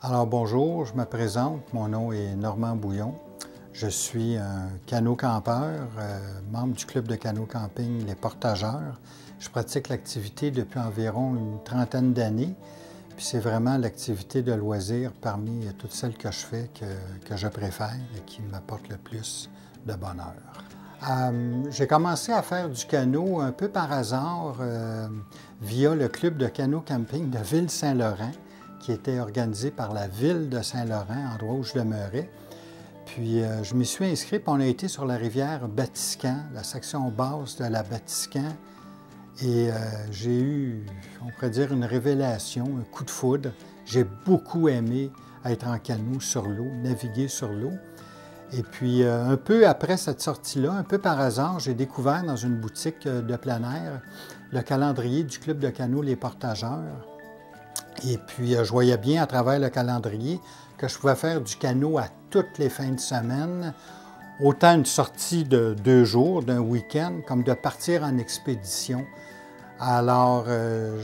Alors bonjour, je me présente, mon nom est Normand Bouillon. Je suis un canot-campeur, membre du club de canot-camping Les Portageurs. Je pratique l'activité depuis environ une trentaine d'années. Puis c'est vraiment l'activité de loisir parmi toutes celles que je fais que je préfère et qui m'apporte le plus de bonheur. J'ai commencé à faire du canot un peu par hasard via le club de canot-camping de Ville-Saint-Laurent, qui était organisé par la ville de Saint-Laurent, endroit où je demeurais. Puis je m'y suis inscrit, puis on a été sur la rivière Batiscan, la section basse de la Batiscan. Et j'ai eu, on pourrait dire, une révélation, un coup de foudre. J'ai beaucoup aimé être en canot sur l'eau, naviguer sur l'eau. Et puis, un peu après cette sortie-là, un peu par hasard, j'ai découvert dans une boutique de plein air le calendrier du club de canot Les Portageurs. Et puis, je voyais bien à travers le calendrier que je pouvais faire du canot à toutes les fins de semaine, autant une sortie de 2 jours, d'un week-end, comme de partir en expédition. Alors,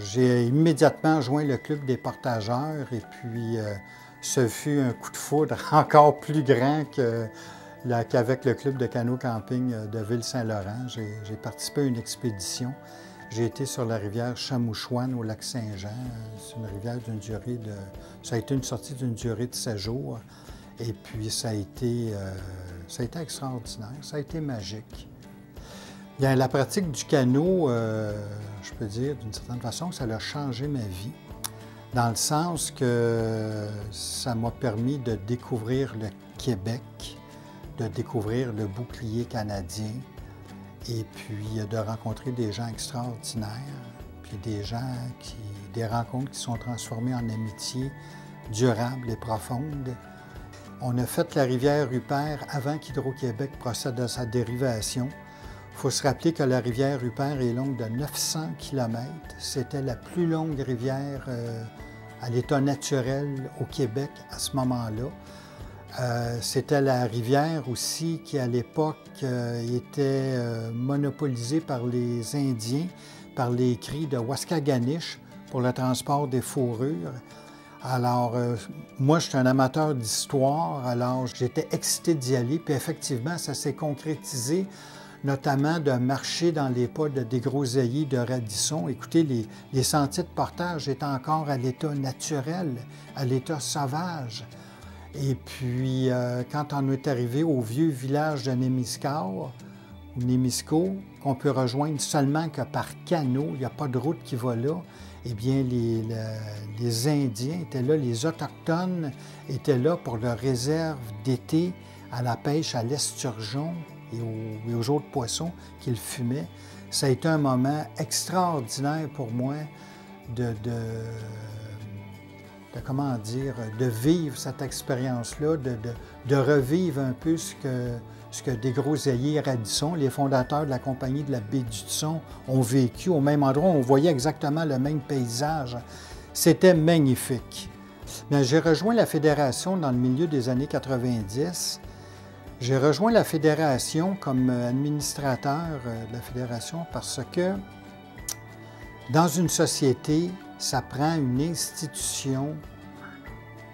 j'ai immédiatement joint le club des Portageurs et puis ce fut un coup de foudre encore plus grand qu'avec le club de canot-camping de Ville-Saint-Laurent. J'ai participé à une expédition. J'ai été sur la rivière Chamouchouane au lac Saint-Jean. C'est une rivière d'une durée de... Ça a été une sortie d'une durée de 7 jours. Et puis, ça a été extraordinaire. Ça a été magique. Bien, la pratique du canot, je peux dire d'une certaine façon que ça a changé ma vie, dans le sens que ça m'a permis de découvrir le Québec, de découvrir le bouclier canadien, et puis de rencontrer des gens extraordinaires, puis des rencontres qui sont transformées en amitié durable et profonde. On a fait la rivière Rupert avant qu'Hydro-Québec procède à sa dérivation. Il faut se rappeler que la rivière Rupert est longue de 900 km. C'était la plus longue rivière à l'état naturel au Québec à ce moment-là. C'était la rivière aussi qui, à l'époque, était monopolisée par les Indiens, par les cris de Waskaganish pour le transport des fourrures. Alors, moi, je suis un amateur d'histoire, alors j'étais excité d'y aller, puis effectivement, ça s'est concrétisé, notamment de marcher dans les pas des groseilliers de Radisson. Écoutez, les sentiers de portage étaient encore à l'état naturel, à l'état sauvage. Et puis, quand on est arrivé au vieux village de Némisco, qu'on peut rejoindre seulement que par canot, il n'y a pas de route qui va là, eh bien, les Indiens étaient là, les Autochtones étaient là pour leur réserve d'été à la pêche à l'esturgeon et aux autres poissons qu'ils fumaient. Ça a été un moment extraordinaire pour moi comment dire, de vivre cette expérience-là, de revivre un peu ce que des groseilliers Radisson, les fondateurs de la compagnie de la baie d'Hudson, ont vécu au même endroit. On voyait exactement le même paysage. C'était magnifique. J'ai rejoint la fédération dans le milieu des années 90. J'ai rejoint la fédération comme administrateur de la fédération parce que dans une société, ça prend une institution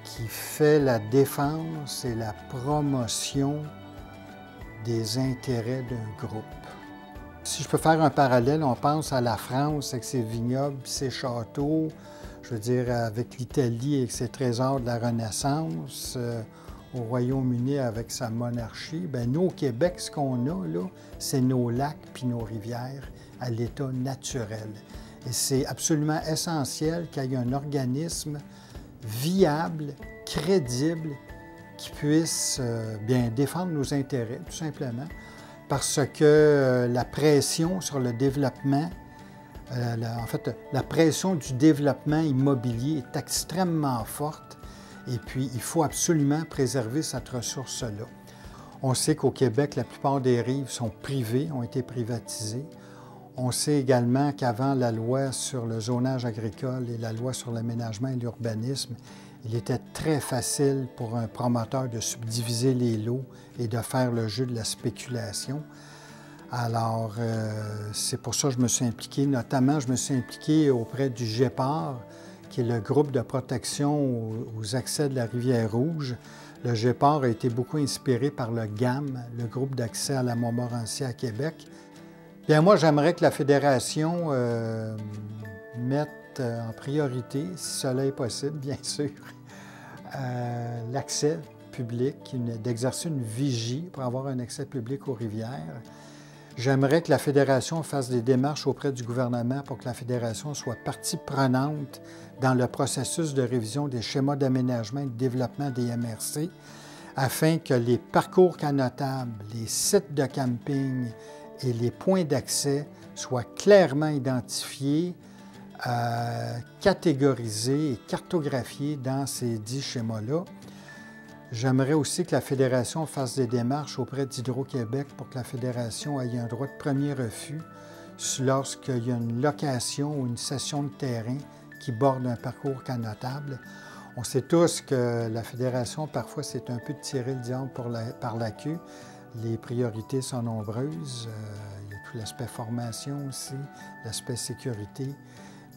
qui fait la défense et la promotion des intérêts d'un groupe. Si je peux faire un parallèle, on pense à la France avec ses vignobles, ses châteaux, je veux dire avec l'Italie avec ses trésors de la Renaissance, au Royaume-Uni avec sa monarchie. Bien, nous, au Québec, ce qu'on a, là, c'est nos lacs puis nos rivières à l'état naturel. Et c'est absolument essentiel qu'il y ait un organisme viable, crédible, qui puisse bien défendre nos intérêts, tout simplement, parce que la pression sur le développement, en fait, la pression du développement immobilier est extrêmement forte, et puis il faut absolument préserver cette ressource-là. On sait qu'au Québec, la plupart des rives sont privées, ont été privatisées. On sait également qu'avant la loi sur le zonage agricole et la loi sur l'aménagement et l'urbanisme, il était très facile pour un promoteur de subdiviser les lots et de faire le jeu de la spéculation. Alors, c'est pour ça que je me suis impliqué. Notamment, je me suis impliqué auprès du GEPAR, qui est le groupe de protection aux accès de la Rivière-Rouge. Le GEPAR a été beaucoup inspiré par le GAM, le groupe d'accès à la Montmorency à Québec. Bien, moi, j'aimerais que la Fédération mette en priorité, si cela est possible, bien sûr, l'accès public, d'exercer une vigie pour avoir un accès public aux rivières. J'aimerais que la Fédération fasse des démarches auprès du gouvernement pour que la Fédération soit partie prenante dans le processus de révision des schémas d'aménagement et de développement des MRC, afin que les parcours canotables, les sites de camping et les points d'accès soient clairement identifiés, catégorisés et cartographiés dans ces 10 schémas-là. J'aimerais aussi que la Fédération fasse des démarches auprès d'Hydro-Québec pour que la Fédération ait un droit de premier refus lorsqu'il y a une location ou une cession de terrain qui borde un parcours canotable. On sait tous que la Fédération, parfois, c'est un peu de tirer le diable par la queue. Les priorités sont nombreuses. Il y a tout l'aspect formation aussi, l'aspect sécurité.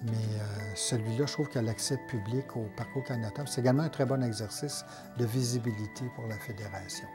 Mais celui-là, je trouve que l'accès public au parcours canotable, c'est également un très bon exercice de visibilité pour la Fédération.